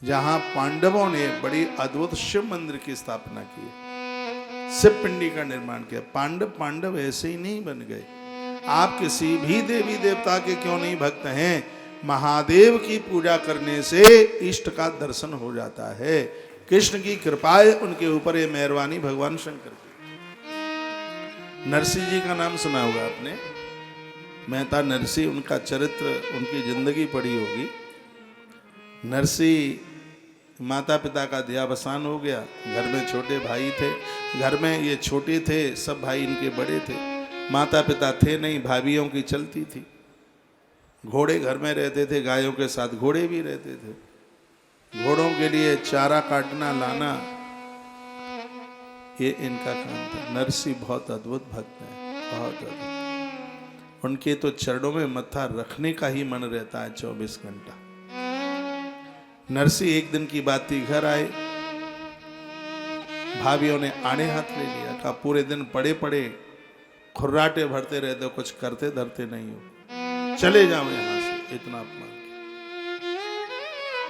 जहां पांडवों ने बड़ी अद्भुत शिव मंदिर की स्थापना की, शिव पिंडी का निर्माण किया। पांडव ऐसे ही नहीं बन गए। आप किसी भी देवी देवता के क्यों नहीं भक्त हैं, महादेव की पूजा करने से इष्ट का दर्शन हो जाता है। कृष्ण की कृपा है उनके ऊपर, ये मेहरबानी भगवान शंकर की। नरसिंह जी का नाम सुना होगा आपने, मेहता नरसिंह, उनका चरित्र, उनकी जिंदगी पढ़ी होगी। नरसिंह माता पिता का देहावसान हो गया, घर में छोटे भाई थे, घर में ये छोटे थे, सब भाई इनके बड़े थे, माता पिता थे नहीं, भाभीियों की चलती थी। घोड़े घर में रहते थे, गायों के साथ घोड़े भी रहते थे। घोड़ों के लिए चारा काटना लाना, ये इनका काम था। नरसिंह बहुत अद्भुत भक्त है, बहुत अद्भुत। उनके तो चरणों में मत्था रखने का ही मन रहता है 24 घंटा। नरसिंह एक दिन की बात थी, घर आए, भाभीियों ने आड़े हाथ ले लिया, कहा पूरे दिन पड़े पड़े खुर्राटे भरते रहते हो, कुछ करते धरते नहीं हो, चले जाओ यहां से। इतना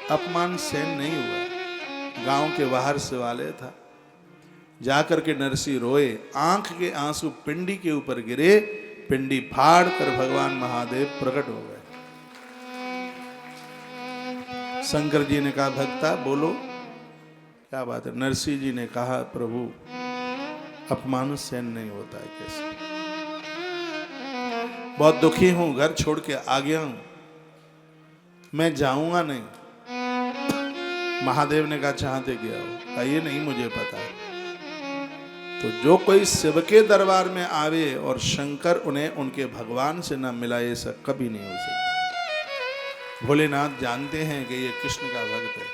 अपमान सहन नहीं हुआ। गांव के बाहर शिवालय था, जाकर के नरसिंह रोए, आंख के आंसू पिंडी के ऊपर गिरे, पिंडी फाड़ कर भगवान महादेव प्रकट हो गए। शंकर जी ने कहा भक्ता बोलो क्या बात है। नरसिंह जी ने कहा प्रभु अपमान सहन नहीं होता है, कैसे, बहुत दुखी हूं, घर छोड़ के आ गया हूं, मैं जाऊंगा नहीं। महादेव ने कहा चाहते गया हो, कहा ये नहीं मुझे पता है। तो जो कोई शिव के दरबार में आवे और शंकर उन्हें उनके भगवान से न मिलाए, सब कभी नहीं हो सकता। भोलेनाथ जानते हैं कि ये कृष्ण का भक्त है,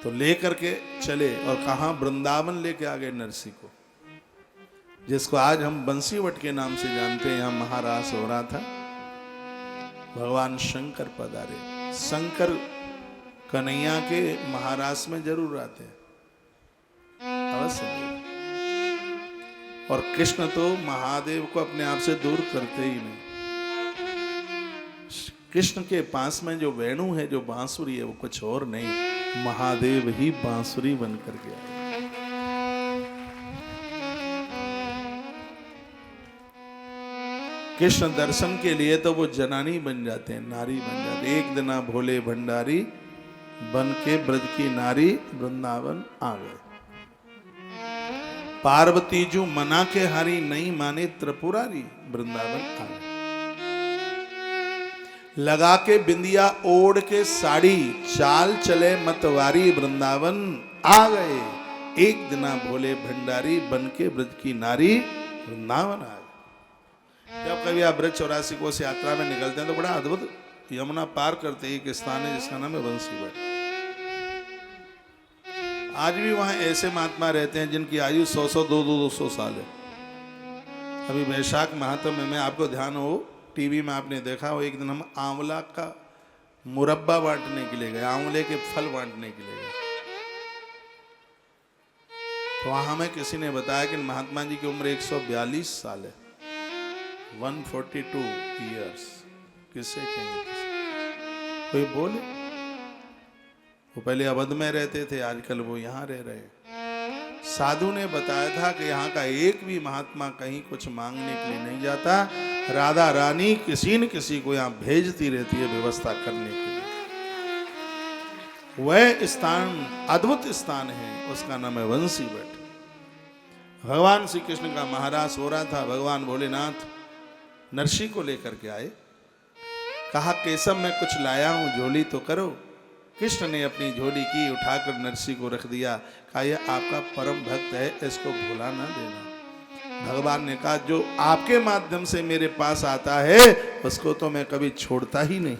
तो लेकर के चले और कहा वृंदावन लेके आ गए नरसिंह को, जिसको आज हम बंसीवट के नाम से जानते हैं। यहां महारास हो रहा था, भगवान शंकर पधारे। शंकर कन्हैया के महारास में जरूर आते हैं, अवश्य। और कृष्ण तो महादेव को अपने आप से दूर करते ही नहीं। कृष्ण के पास में जो वेणु है, जो बांसुरी है, वो कुछ और नहीं, महादेव ही बांसुरी बनकर के आए। कृष्ण दर्शन के लिए तो वो जनानी बन जाते हैं, नारी बन जाते हैं। एक दिना भोले भंडारी बन के ब्रज की नारी वृंदावन आ गए। पार्वती जो मना के हारी, नहीं माने त्रिपुरारी, वृंदावन आ गए। लगा के बिंदिया ओढ़ के साड़ी, चाल चले मतवारी, वृंदावन आ गए। एक दिना भोले भंडारी बन के ब्रज की नारी वृंदावन आ गए। जब कभी आप ब्रज 84 कोस यात्रा में निकलते हैं तो बड़ा अद्भुत, यमुना पार करते एक स्थान है जिसका नाम है बंसीवट। आज भी वहां ऐसे महात्मा रहते हैं जिनकी आयु 100 200 साल है। अभी वैशाख महात्म में आपको ध्यान हो, टीवी में आपने देखा हो, एक दिन हम आंवला का मुरब्बा बांटने के लिए गए, आंवले के फल बांटने के लिए गए। तो वहां हमें किसी ने बताया कि महात्मा जी की उम्र 142 साल है, 142 ईयर्स। किससे कहेंगे, कोई बोले? वो पहले अवध में रहते थे, आजकल वो यहाँ रह रहे हैं। साधु ने बताया था कि यहाँ का एक भी महात्मा कहीं कुछ मांगने के लिए नहीं जाता, राधा रानी किसी न किसी को यहाँ भेजती रहती है व्यवस्था करने के लिए। वह स्थान अद्भुत स्थान है, उसका नाम है बंसीवट। भगवान श्री कृष्ण का महारास हो रहा था, भगवान भोलेनाथ नरसिंह को लेकर के आए। कहा केशव मैं कुछ लाया हूं, झोली तो करो। कृष्ण ने अपनी झोली की, उठाकर नरसिंह को रख दिया। कहा यह आपका परम भक्त है, इसको भुला ना देना। भगवान ने कहा जो आपके माध्यम से मेरे पास आता है उसको तो मैं कभी छोड़ता ही नहीं।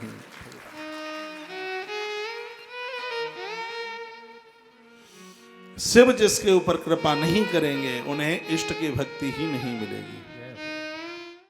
शिव जिसके ऊपर कृपा नहीं करेंगे उन्हें इष्ट की भक्ति ही नहीं मिलेगी।